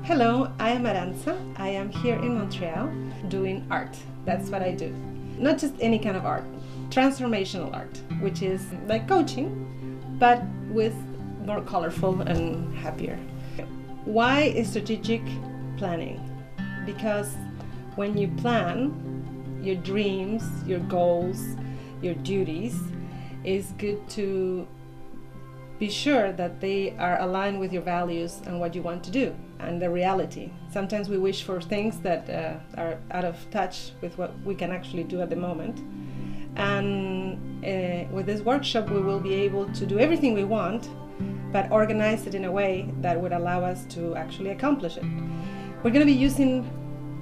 Hello, I am Aranza. I am here in Montreal doing art. That's what I do. Not just any kind of art, transformational art, which is like coaching, but with more colorful and happier. Why is strategic planning? Because when you plan your dreams, your goals, your duties, it's good to be sure that they are aligned with your values and what you want to do and the reality. Sometimes we wish for things that are out of touch with what we can actually do at the moment. And with this workshop, we will be able to do everything we want, but organize it in a way that would allow us to actually accomplish it. We're going to be using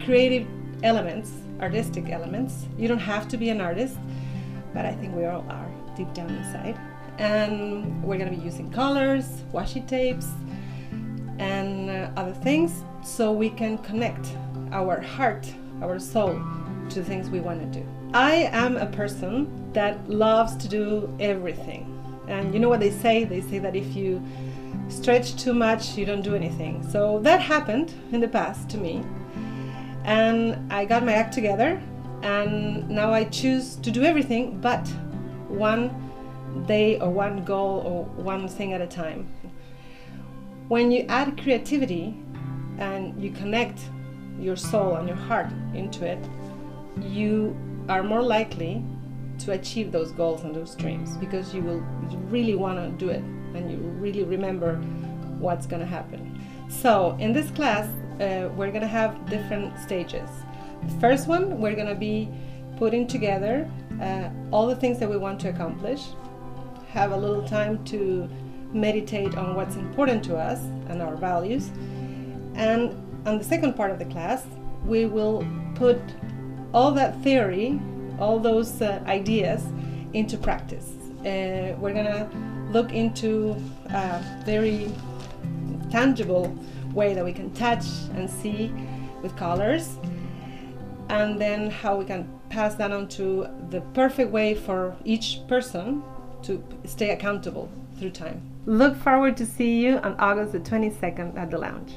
creative elements, artistic elements. You don't have to be an artist, but I think we all are deep down inside. And we're going to be using colors, washi tapes, and other things so we can connect our heart, our soul to the things we want to do. I am a person that loves to do everything. And you know what they say? They say that if you stretch too much, you don't do anything. So that happened in the past to me. And I got my act together, and now I choose to do everything but one day or one goal or one thing at a time. When you add creativity and you connect your soul and your heart into it, you are more likely to achieve those goals and those dreams because you really want to do it and you really remember what's going to happen. So in this class, we're going to have different stages. The first one, we're going to be putting together all the things that we want to accomplish, have a little time to meditate on what's important to us and our values. And on the second part of the class, we will put all that theory, all those ideas into practice. We're gonna look into a very tangible way that we can touch and see with colors, and then how we can pass that on to the perfect way for each person to stay accountable through time. Look forward to see you on August the 22nd at the Lounge.